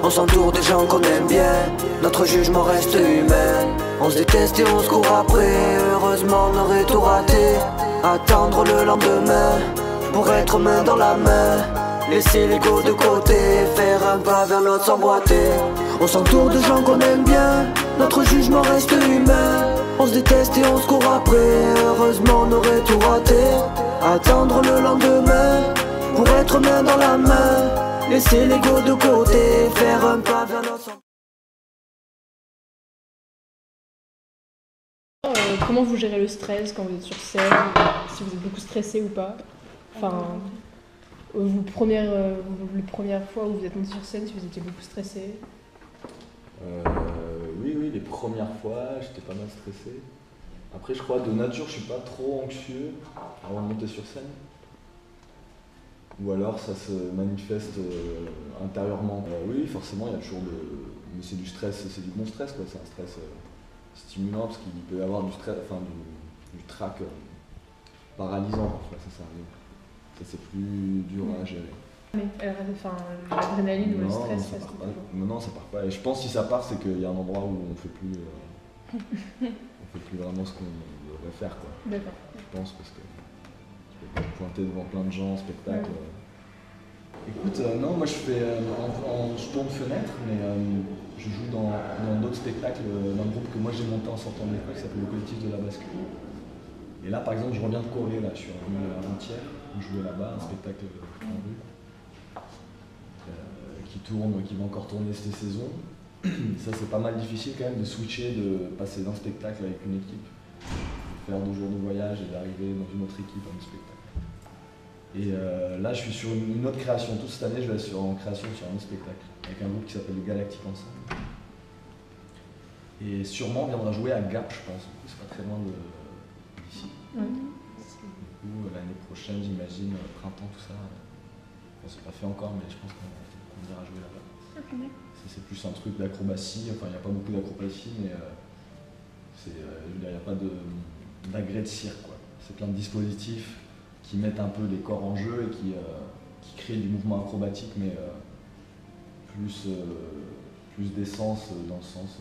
On s'entoure des gens qu'on aime bien, notre jugement reste humain. On se déteste et on se court après, heureusement on aurait tout raté. Attendre le lendemain, pour être main dans la main. Laisser l'ego de côté, faire un pas vers l'autre s'emboîter. On s'entoure de gens qu'on aime bien, notre jugement reste humain. On se déteste et on se court après, heureusement on aurait tout raté. Attendre le lendemain, pour être main dans la main. Laisser l'ego de côté, faire un pas vers l'autre. Comment vous gérez le stress quand vous êtes sur scène, si vous êtes beaucoup stressé ou pas? Enfin, la première fois où vous êtes monté sur scène, si vous étiez beaucoup stressé? Oui, les premières fois, j'étais pas mal stressé. Après, je crois, de nature, je suis pas trop anxieux avant de monter sur scène. Ou alors, ça se manifeste intérieurement. Oui, forcément, il y a toujours mais c'est du stress, c'est du bon stress, quoi. C'est un stress stimulant, parce qu'il peut y avoir du stress, enfin, du trac paralysant, parfois, ça arrive. Ça, c'est plus dur à gérer. Mais l'adrénaline ou le stress, ça se trouve. Non, ça part pas. Et je pense que si ça part, c'est qu'il y a un endroit où on fait plus, vraiment ce qu'on devrait faire, quoi. D'accord. Je pense, parce que tu peux pas te pointer devant plein de gens en spectacle. Ouais. Écoute, non, moi je tourne fenêtre, mais je joue dans d'autres spectacles d'un groupe que moi j'ai monté en sortant de l'école qui s'appelle le Collectif de la Bascule. Et là, par exemple, je reviens de Corée, là, je suis revenu avant-hier, jouer là-bas, un spectacle en rue. Qui va encore tourner cette saison. Ça, c'est pas mal difficile quand même de switcher, de passer d'un spectacle avec une équipe, de faire 2 jours de voyage et d'arriver dans une autre équipe à un spectacle. Et là, je suis sur une autre création. Toute cette année, je vais être en création sur un autre spectacle, avec un groupe qui s'appelle les Galactiques Ensemble. Et sûrement, on viendra jouer à Gap, je pense. Du coup, c'est pas très loin d'ici. Du coup, l'année prochaine, j'imagine, printemps, tout ça. Bon, c'est pas fait encore, mais je pense qu'on ira jouer là-bas. Okay. C'est plus un truc d'acrobatie, enfin il n'y a pas beaucoup d'acrobatie, mais il n'y a pas d'agrès de cirque, quoi. C'est plein de dispositifs qui mettent un peu les corps en jeu et qui créent du mouvement acrobatique, mais plus d'essence dans le sens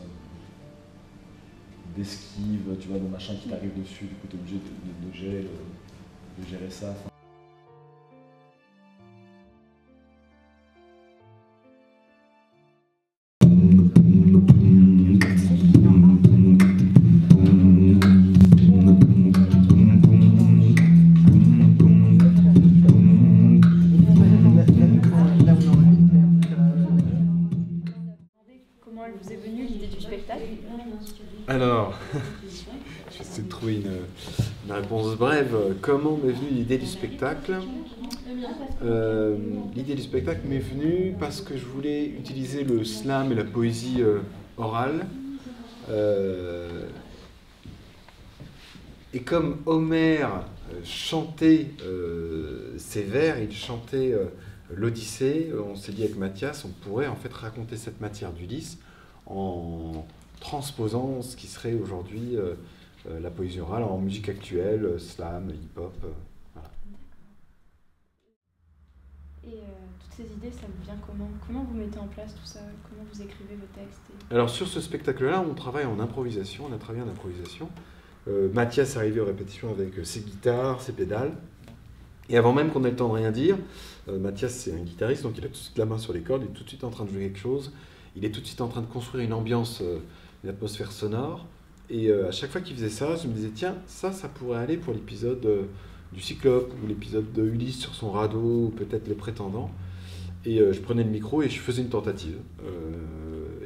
d'esquive, tu vois, de machin qui t'arrive dessus, du coup tu es obligé de gérer ça. Comment elle vous est venue l'idée du spectacle? Alors, je vais essayer de trouver une réponse brève. Comment m'est venue l'idée du spectacle? L'idée du spectacle m'est venue parce que je voulais utiliser le slam et la poésie orale. Et comme Homère chantait ses vers, il chantait l'Odyssée, on s'est dit avec Mathias, on pourrait en fait raconter cette matière d'Ulysse en transposant ce qui serait aujourd'hui la poésie orale en musique actuelle, slam, hip-hop. Voilà. Et toutes ces idées, ça vous vient comment? Comment vous mettez en place tout ça? Comment vous écrivez vos textes? Alors sur ce spectacle-là, on travaille en improvisation, on a travaillé en improvisation. Mathias est arrivé aux répétitions avec ses guitares, ses pédales. Et avant même qu'on ait le temps de rien dire, Mathias c'est un guitariste, donc il a tout de suite la main sur les cordes, il est tout de suite en train de jouer quelque chose. Il est tout de suite en train de construire une ambiance, une atmosphère sonore. Et à chaque fois qu'il faisait ça, je me disais, tiens, ça pourrait aller pour l'épisode du Cyclope, ou l'épisode de Ulysse sur son radeau, ou peut-être Les Prétendants. Et je prenais le micro et je faisais une tentative.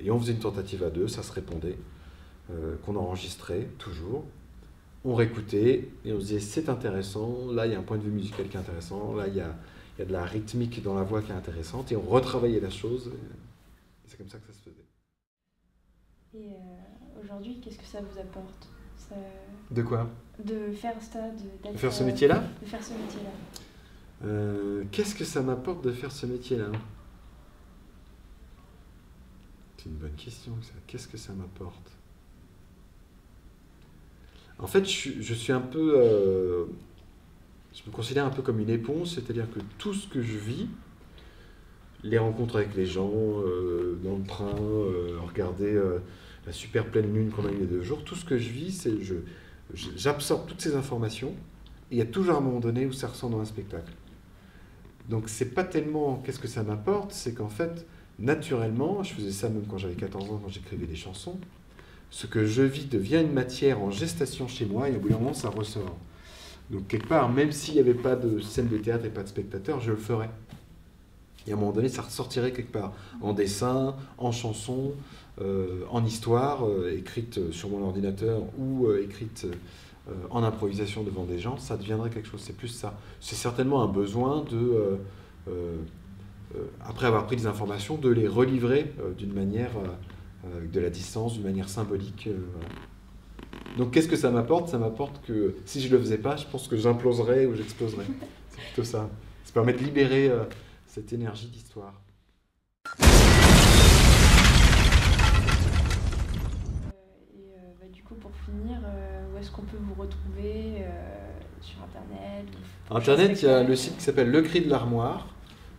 Et on faisait une tentative à 2, ça se répondait, qu'on enregistrait toujours. On réécoutait et on se disait, c'est intéressant, là il y a un point de vue musical qui est intéressant, là il y a de la rythmique dans la voix qui est intéressante, et on retravaillait la chose. C'est comme ça que ça se faisait. Et aujourd'hui, qu'est-ce que ça vous apporte? De quoi? De faire ça, de faire ce métier-là? De faire ce métier-là. Qu'est-ce que ça m'apporte de faire ce métier-là? C'est une bonne question, ça. Qu'est-ce que ça m'apporte? En fait, je suis un peu... je me considère un peu comme une éponge, c'est-à-dire que tout ce que je vis, les rencontres avec les gens, dans le train, regarder la super pleine lune qu'on a eu il y a 2 jours, tout ce que je vis, c'est j'absorbe toutes ces informations, et il y a toujours un moment donné où ça ressort dans un spectacle. Donc c'est pas tellement qu'est-ce que ça m'apporte, c'est qu'en fait, naturellement, je faisais ça même quand j'avais 14 ans, quand j'écrivais des chansons, ce que je vis devient une matière en gestation chez moi, et au bout d'un moment, ça ressort. Donc quelque part, même s'il n'y avait pas de scène de théâtre et pas de spectateurs, je le ferais. Et à un moment donné, ça ressortirait quelque part, en dessin, en chanson, en histoire, écrite sur mon ordinateur ou écrite en improvisation devant des gens, ça deviendrait quelque chose. C'est plus ça. C'est certainement un besoin de, après avoir pris des informations, de les relivrer d'une manière, avec de la distance, d'une manière symbolique. Voilà. Donc qu'est-ce que ça m'apporte? Ça m'apporte que si je ne le faisais pas, je pense que j'imploserais ou j'exploserais. C'est plutôt ça. Ça permet de libérer cette énergie d'histoire. Du coup, pour finir, où est-ce qu'on peut vous retrouver sur Internet? Internet, il y a le site qui s'appelle Le Cri de l'Armoire.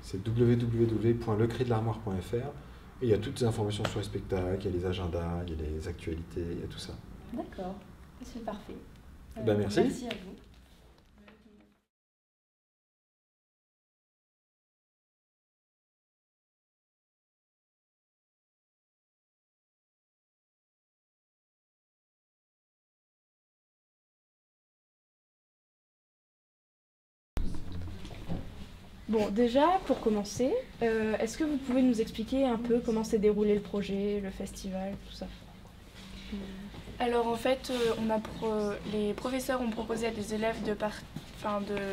C'est www.lecridelarmoire.fr. Et il y a toutes les informations sur les spectacles, il y a les agendas, il y a les actualités, il y a tout ça. D'accord, c'est parfait. Merci. Merci à vous. Bon, déjà, pour commencer, est-ce que vous pouvez nous expliquer un peu comment s'est déroulé le projet, le festival, tout ça? Alors en fait, les professeurs ont proposé à des élèves de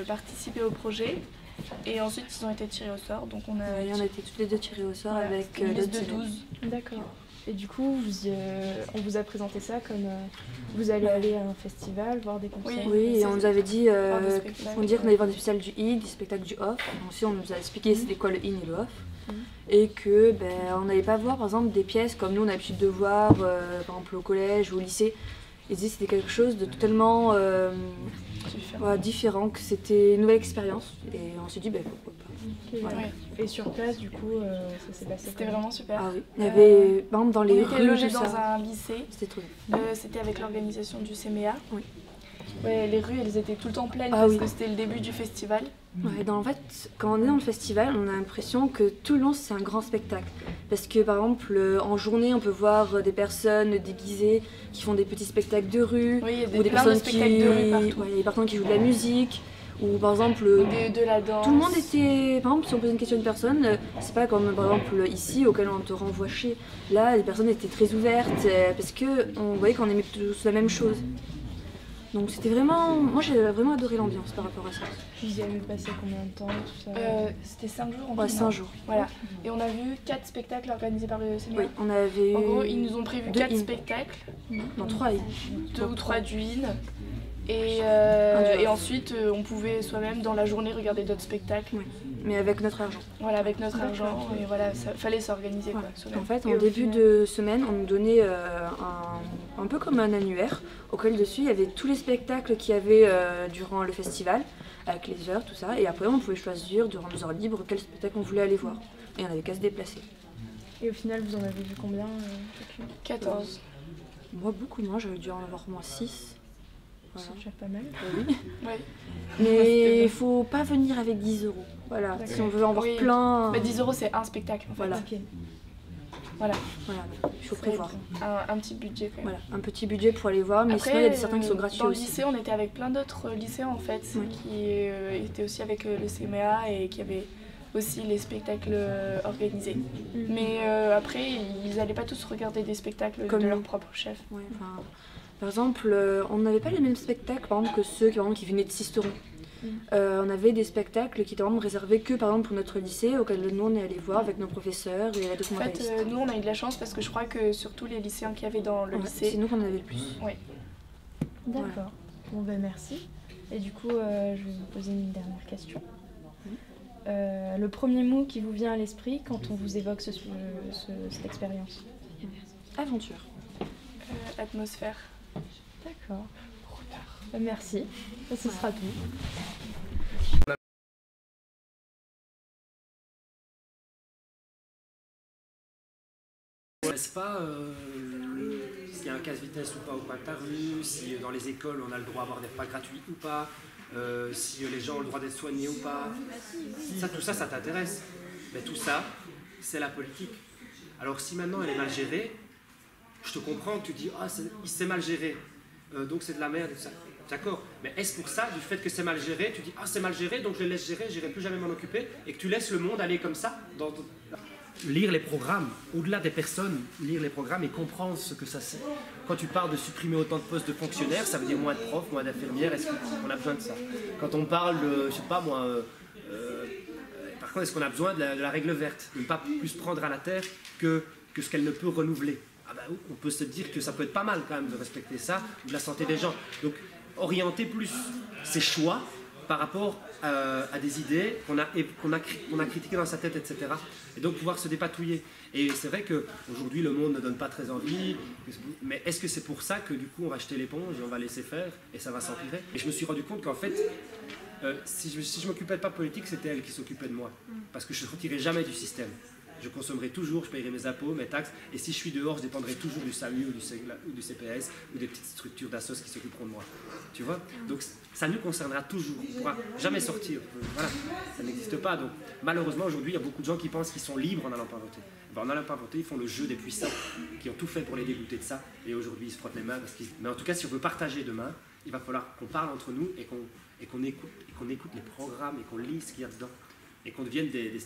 participer au projet et ensuite ils ont été tirés au sort. Donc on a été toutes les deux tirés au sort avec une liste de 12. D'accord. Et du coup, on vous a présenté ça comme vous allez aller à un festival, voir des concerts. Oui, et on nous avait dit qu'on qu'on allait voir des spectacles du in, des spectacles du off. Ensuite, on nous a expliqué c'était quoi le in et le off. Et que on n'allait pas voir par exemple des pièces comme nous on a l'habitude de voir par exemple au collège ou au lycée. Ils disaient que c'était quelque chose de totalement différent, que c'était une nouvelle expérience. Et on s'est dit pourquoi pas. Okay, voilà. Et sur place, du coup, ça s'est passé. C'était vraiment super. Ah oui. Il y avait, par exemple, dans les rues, on était logés dans un lycée. C'était trop bien. C'était avec l'organisation du CMEA. Oui. Ouais, les rues, elles étaient tout le temps pleines parce que c'était le début du festival. Ouais, en fait, quand on est dans le festival, on a l'impression que tout le long, c'est un grand spectacle. Parce que, par exemple, en journée, on peut voir des personnes déguisées qui font des petits spectacles de rue. Oui, il y a ou des personnes de spectacles de rue partout. Ouais, il y a des personnes qui jouent de la musique. Ou par exemple, de la danse. Tout le monde était. Par exemple, si on pose une question à une personne, c'est pas comme par exemple ici auquel on te renvoie chez. Là, les personnes étaient très ouvertes parce qu'on voyait qu'on aimait tous la même chose. Donc c'était vraiment. Moi j'ai vraiment adoré l'ambiance par rapport à ça. Vous y avez passé combien de temps, tout ça? C'était 5 jours en Ouais, 5 jours. Voilà. Et on a vu 4 spectacles organisés par le CMEA. Oui, on avait. En gros, ils nous ont prévu 4 spectacles. Non, 3 in. 2 ou 3 du in. Et ensuite, on pouvait soi-même dans la journée regarder d'autres spectacles. Oui, mais avec notre argent. Voilà, avec notre argent. Et voilà, fallait s'organiser. Voilà. Quoi, en fait, en début de semaine, on nous donnait un peu comme un annuaire, auquel dessus il y avait tous les spectacles qu'il y avait durant le festival, avec les heures, tout ça. Et après, on pouvait choisir durant nos heures libres quel spectacle on voulait aller voir. Et on n'avait qu'à se déplacer. Et au final, vous en avez vu combien 14. Moi, beaucoup moins, j'avais dû en avoir au moins 6. Voilà. C'est déjà pas mal. Oui. Ouais. Mais il faut pas venir avec 10 €. Voilà, si on veut en voir plein. 10 € c'est un spectacle en fait. Voilà. Okay. Voilà. Il faut prévoir. Un petit budget quand même. Voilà, un petit budget pour aller voir, mais après, sinon il y a certains qui sont gratuits dans aussi. Dans le lycée, on était avec plein d'autres lycéens en fait, qui étaient aussi avec le CMEA et qui avaient aussi les spectacles organisés. Mais après, ils n'allaient pas tous regarder des spectacles comme de leur propre chef. Ouais, par exemple, on n'avait pas les mêmes spectacles par exemple, que ceux qui venaient de Sisteron. On avait des spectacles qui étaient vraiment réservés que par exemple pour notre lycée, auquel nous on est allé voir avec nos professeurs et la documentaliste. En fait, nous on a eu de la chance parce que je crois que sur tous les lycéens qu'il y avait dans le lycée, c'est nous qu'on avait le plus. Oui. D'accord. Voilà. Bon ben merci. Et du coup, je vais vous poser une dernière question. Le premier mot qui vous vient à l'esprit quand on vous évoque cette expérience? Aventure. Atmosphère. D'accord. Merci. Ce sera tout. m'intéresse pas s'il y a un casse-vitesse ou pas au coin de ta rue, si dans les écoles on a le droit d'avoir des repas gratuits ou pas, si les gens ont le droit d'être soignés ou pas. Tout ça, ça t'intéresse. Mais tout ça, c'est la politique. Alors si maintenant elle est mal gérée, je te comprends que tu dis « Ah, c'est mal géré, donc c'est de la merde ». D'accord, mais est-ce pour ça, du fait que c'est mal géré, tu dis « Ah, c'est mal géré, donc je le laisse gérer, je n'irai plus jamais m'en occuper » et que tu laisses le monde aller comme ça Lire les programmes, au-delà des personnes, lire les programmes et comprendre ce que ça c'est. Quand tu parles de supprimer autant de postes de fonctionnaires, ça veut dire moins de profs, moins d'infirmières, est-ce qu'on a besoin de ça? Quand on parle de, je sais pas moi, par contre, est-ce qu'on a besoin de la règle verte, de ne pas plus prendre à la terre que ce qu'elle ne peut renouveler? Ah ben, on peut se dire que ça peut être pas mal quand même de respecter ça, ou de la santé des gens. Donc, orienter plus ses choix par rapport à des idées qu'on a critiquées dans sa tête, etc. Et donc pouvoir se dépatouiller. Et c'est vrai qu'aujourd'hui le monde ne donne pas très envie, mais est-ce que c'est pour ça que du coup on va jeter l'éponge et on va laisser faire et ça va s'empirer? Et je me suis rendu compte qu'en fait, si je m'occupais de pas politique, c'était elle qui s'occupait de moi. Parce que je ne sortirais jamais du système. Je consommerai toujours, je paierai mes impôts, mes taxes, et si je suis dehors, je dépendrai toujours du SAMU ou du CPS ou des petites structures d'assos qui s'occuperont de moi. Tu vois? Donc ça nous concernera toujours, on ne pourra jamais sortir. Voilà, ça n'existe pas. Donc malheureusement, aujourd'hui, il y a beaucoup de gens qui pensent qu'ils sont libres en n'allant pas voter. Ben, en n'allant pas voter, ils font le jeu des puissants, qui ont tout fait pour les dégoûter de ça, et aujourd'hui ils se frottent les mains. Mais en tout cas, si on veut partager demain, il va falloir qu'on parle entre nous et qu'on écoute les programmes et qu'on lise ce qu'il y a dedans, et qu'on devienne des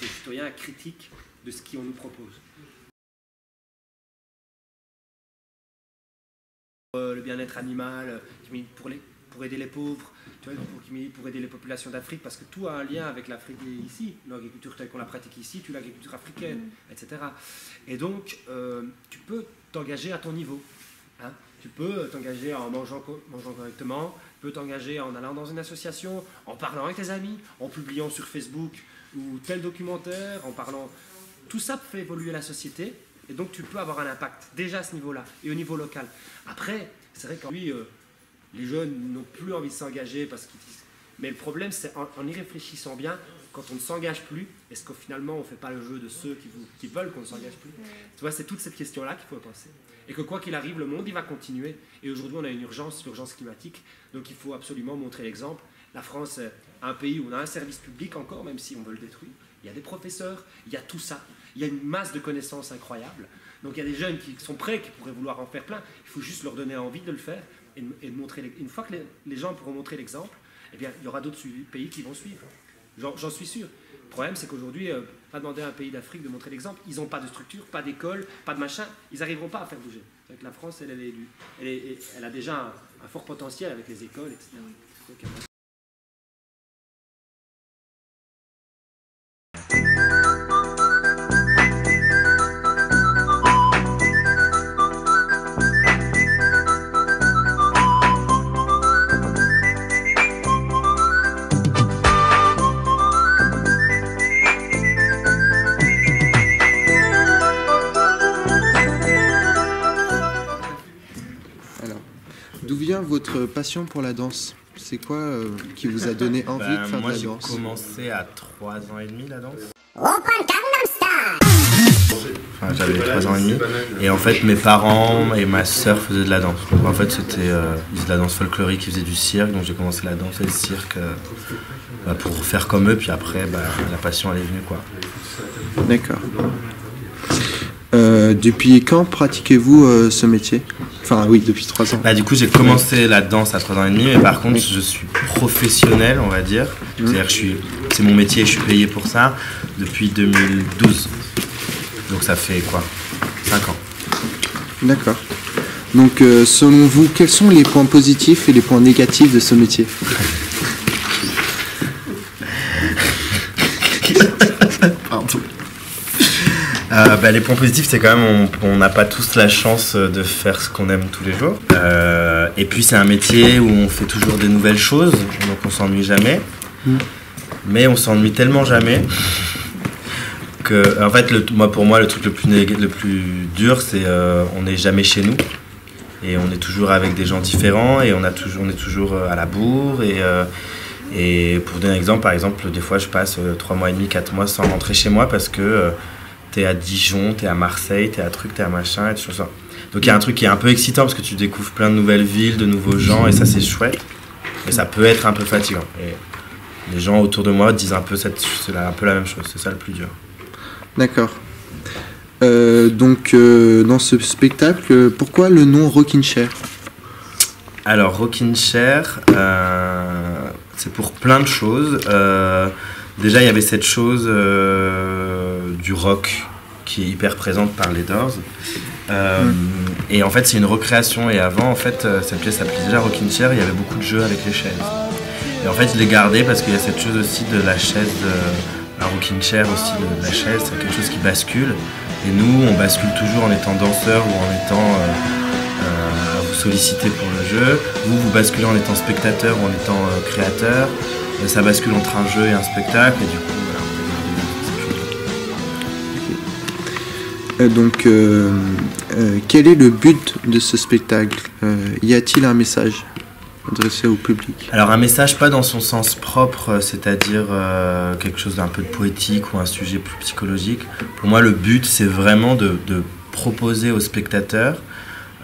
citoyens critiques de ce qu'on nous propose. Le bien-être animal, pour aider les pauvres, tu vois, pour aider les populations d'Afrique, parce que tout a un lien avec l'Afrique ici, l'agriculture telle qu'on la pratique ici, tu l'agriculture africaine, etc. Et donc, tu peux t'engager à ton niveau. Hein. Tu peux t'engager en mangeant correctement, tu peux t'engager en allant dans une association, en parlant avec tes amis, en publiant sur Facebook ou tel documentaire, en parlant. Tout ça fait évoluer la société et donc tu peux avoir un impact déjà à ce niveau-là et au niveau local. Après, c'est vrai qu'aujourd'hui, les jeunes n'ont plus envie de s'engager parce qu'ils disent. Mais le problème, c'est en y réfléchissant bien, quand on ne s'engage plus, est-ce que finalement on ne fait pas le jeu de ceux qui veulent qu'on ne s'engage plus? Tu vois, c'est toute cette question-là qu'il faut penser. Et que quoi qu'il arrive, le monde, il va continuer. Et aujourd'hui, on a une urgence, l'urgence climatique. Donc il faut absolument montrer l'exemple. La France est un pays où on a un service public encore, même si on veut le détruire. Il y a des professeurs, il y a tout ça. Il y a une masse de connaissances incroyables. Donc il y a des jeunes qui sont prêts, qui pourraient vouloir en faire plein. Il faut juste leur donner envie de le faire et de montrer. Une fois que les gens pourront montrer l'exemple, eh bien, il y aura d'autres pays qui vont suivre. J'en suis sûr. Le problème, c'est qu'aujourd'hui, pas demander à un pays d'Afrique de montrer l'exemple. Ils n'ont pas de structure, pas d'école, pas de machin. Ils n'arriveront pas à faire bouger. Donc, la France, elle a déjà un fort potentiel avec les écoles, etc. Donc, d'où vient votre passion pour la danse? C'est quoi qui vous a donné envie de faire de la danse? Moi, j'ai commencé à 3 ans et demi la danse. Enfin, j'avais 3 ans et demi. Et en fait, mes parents et ma sœur faisaient de la danse. Donc, en fait, ils faisaient de la danse folklorique, ils faisaient du cirque. Donc, j'ai commencé la danse et le cirque pour faire comme eux. Puis après, la passion, elle est venue, quoi. D'accord. Depuis quand pratiquez-vous ce métier? Enfin oui, depuis 3 ans. Du coup, j'ai commencé la danse à 3 ans et demi, mais par contre, je suis professionnel, on va dire. C'est-à-dire que c'est mon métier et je suis payé pour ça depuis 2012. Donc ça fait quoi? 5 ans. D'accord. Donc selon vous, quels sont les points positifs et les points négatifs de ce métier? Pardon. Les points positifs, c'est quand même on n'a pas tous la chance de faire ce qu'on aime tous les jours. Et puis c'est un métier où on fait toujours des nouvelles choses, donc on s'ennuie jamais. Mais on s'ennuie tellement jamais que, en fait, pour moi, le truc le plus dur, c'est on n'est jamais chez nous. Et on est toujours avec des gens différents et on est toujours à la bourre. Et pour donner un exemple, par exemple, des fois je passe 3 mois et demi, 4 mois sans rentrer chez moi parce que t'es à Dijon, t'es à Marseille, t'es à truc, t'es à machin, et tout ça. Donc il y a un truc qui est un peu excitant parce que tu découvres plein de nouvelles villes, de nouveaux gens, et ça c'est chouette. Mais ça peut être un peu fatigant. Et les gens autour de moi disent un peu, c'est un peu la même chose, c'est ça le plus dur. D'accord. Donc dans ce spectacle, pourquoi le nom Rockin' Chair ? Alors Rockin' Chair, c'est pour plein de choses. Déjà il y avait cette chose du rock qui est hyper présente par les Doors. Et en fait c'est une recréation, et avant en fait cette pièce s'appelait déjà Rockin' Chair, il y avait beaucoup de jeux avec les chaises. Et en fait je l'ai gardé parce qu'il y a cette chose aussi de la chaise, la Rockin' Chair aussi de la chaise, c'est quelque chose qui bascule. Et nous on bascule toujours en étant danseur ou en étant à vous solliciter pour le jeu. Vous basculez en étant spectateur ou en étant créateur. Ça bascule entre un jeu et un spectacle, et du coup voilà. Donc quel est le but de ce spectacle ? Y a-t-il un message adressé au public ? Alors un message pas dans son sens propre, c'est-à-dire quelque chose d'un peu de poétique ou un sujet plus psychologique. Pour moi le but c'est vraiment de proposer aux spectateurs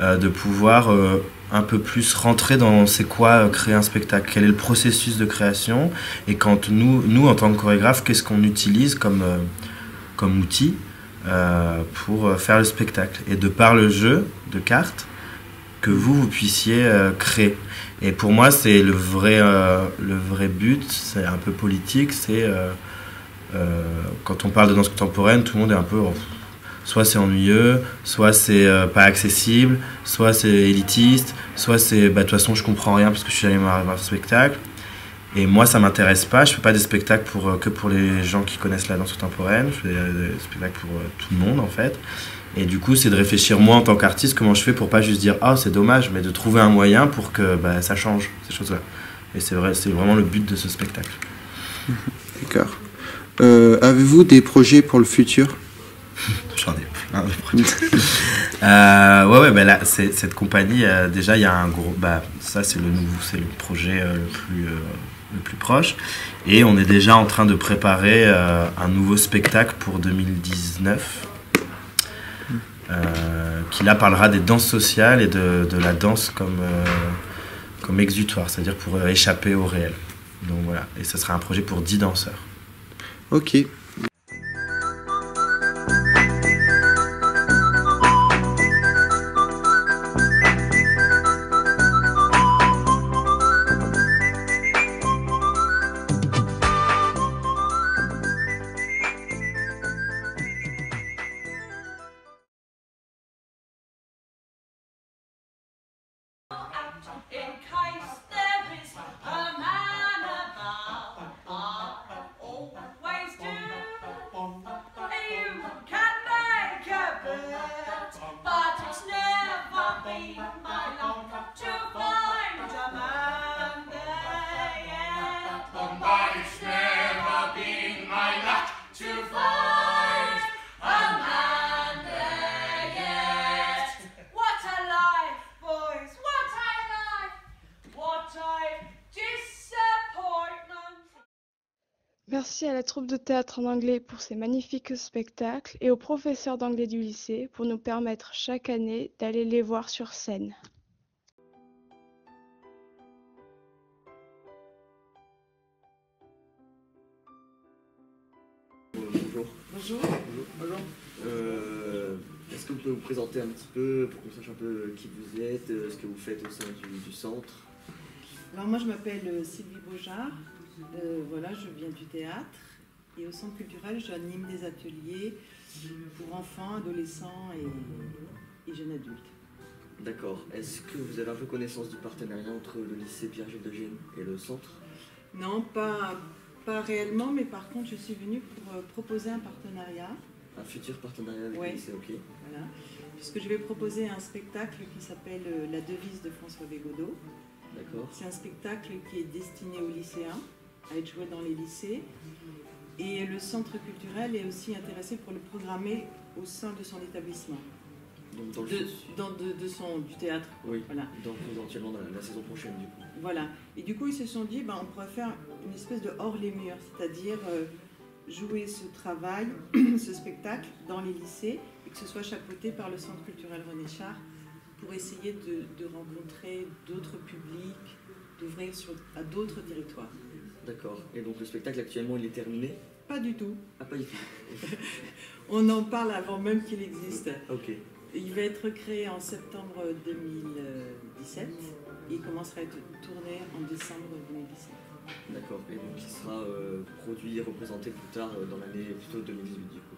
de pouvoir un peu plus rentrer dans c'est quoi créer un spectacle, quel est le processus de création, et quand nous en tant que chorégraphe, qu'est-ce qu'on utilise comme outil pour faire le spectacle, et de par le jeu de cartes que vous puissiez créer. Et pour moi c'est le vrai but, c'est un peu politique, c'est quand on parle de danse contemporaine, tout le monde est un peu soit c'est ennuyeux, soit c'est pas accessible, soit c'est élitiste, soit c'est de toute façon je comprends rien parce que je suis allé voir un spectacle. Et moi ça m'intéresse pas, je fais pas des spectacles que pour les gens qui connaissent la danse contemporaine, je fais des spectacles pour tout le monde en fait. Et du coup c'est de réfléchir moi en tant qu'artiste comment je fais pour pas juste dire ah c'est dommage, mais de trouver un moyen pour que ça change ces choses-là. Et c'est vraiment le but de ce spectacle. D'accord. Avez-vous des projets pour le futur ? J'en ai plein de projets. Ouais, là, cette compagnie, déjà, il y a un gros. Ça, c'est le projet le plus proche. Et on est déjà en train de préparer un nouveau spectacle pour 2019, qui là parlera des danses sociales et de la danse comme exutoire, c'est-à-dire pour échapper au réel. Donc voilà, et ce sera un projet pour 10 danseurs. Ok. Merci à la troupe de théâtre en anglais pour ces magnifiques spectacles et aux professeurs d'anglais du lycée pour nous permettre chaque année d'aller les voir sur scène. Bonjour. Bonjour. Bonjour. Est-ce que vous pouvez vous présenter un petit peu pour qu'on sache un peu qui vous êtes, ce que vous faites au sein du centre ? Alors moi je m'appelle Sylvie Beaujard, voilà, je viens du théâtre et au centre culturel j'anime des ateliers pour enfants, adolescents et jeunes adultes. D'accord. Est-ce que vous avez un peu connaissance du partenariat entre le lycée Pierre-Gilles de Gênes et le centre ? Non, pas réellement, mais par contre je suis venue pour proposer un partenariat. Un futur partenariat avec le lycée, ok. Voilà, puisque je vais proposer un spectacle qui s'appelle La devise de François Bégodeau. D'accord. C'est un spectacle qui est destiné aux lycéens, à être joué dans les lycées. Et le centre culturel est aussi intéressé pour le programmer au sein de son établissement. Donc dans du théâtre. Oui, voilà. Donc éventuellement la saison prochaine du coup. Voilà. Et du coup ils se sont dit on pourrait faire une espèce de hors les murs, c'est-à-dire jouer ce travail, ce spectacle dans les lycées et que ce soit chapeauté par le Centre culturel René Char pour essayer de rencontrer d'autres publics, d'ouvrir à d'autres territoires. D'accord. Et donc le spectacle actuellement il est terminé? Pas du tout. Ah, pas du tout. On en parle avant même qu'il existe. Ok. Il va être créé en septembre 2017 et il commencera à être tourné en décembre 2017. D'accord. Et donc il sera produit et représenté plus tard dans l'année plutôt 2018 du coup.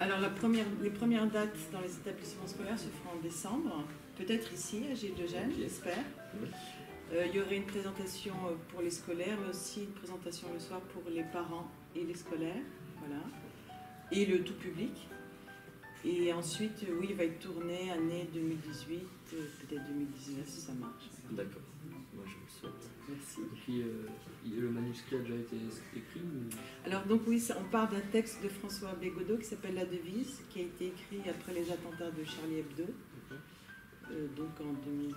Alors les premières dates dans les établissements scolaires se feront en décembre, peut-être ici à Gilles de Gênes, j'espère. Il y aurait une présentation pour les scolaires, mais aussi une présentation le soir pour les parents et les scolaires, voilà, et le tout public. Et ensuite, oui, il va être tourné année 2018, peut-être 2019 si ça marche. D'accord, moi je le souhaite. Merci. Et puis le manuscrit a déjà été écrit Alors donc oui, on part d'un texte de François Bégodeau qui s'appelle La Devise, qui a été écrit après les attentats de Charlie Hebdo, donc en 2015.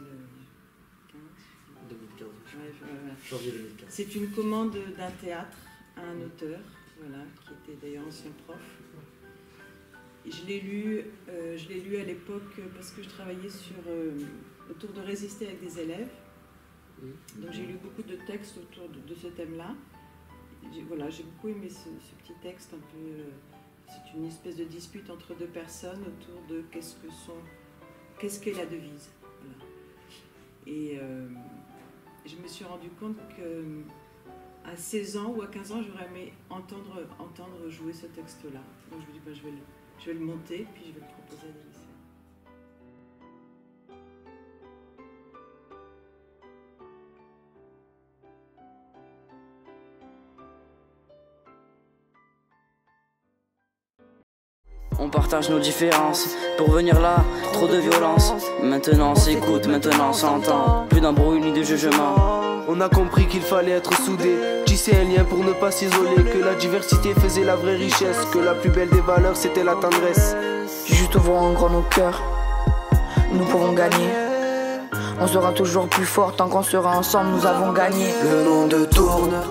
2015. Ouais, voilà. Janvier 2015. C'est une commande d'un théâtre à un auteur, voilà, qui était d'ailleurs ancien prof. Et je l'ai lu à l'époque parce que je travaillais autour de résister avec des élèves. Donc j'ai lu beaucoup de textes autour de ce thème-là. Voilà, j'ai beaucoup aimé ce petit texte un peu. C'est une espèce de dispute entre deux personnes autour de qu'est-ce qu'est la devise. Voilà. Et je me suis rendu compte qu'à 16 ans ou à 15 ans, j'aurais aimé entendre jouer ce texte-là. Donc je me dis, bah, je vais le monter, puis je vais le proposer à des lycéens. On partage nos différences, pour venir là, trop de violence. Maintenant on s'écoute, maintenant on s'entend, plus d'embrouille ni de jugement. On a compris qu'il fallait être soudé, tisser un lien pour ne pas s'isoler, que la diversité faisait la vraie richesse, que la plus belle des valeurs c'était la tendresse. Juste ouvrons en grand nos cœurs, nous pouvons gagner. On sera toujours plus fort tant qu'on sera ensemble, nous avons gagné. Le monde tourne.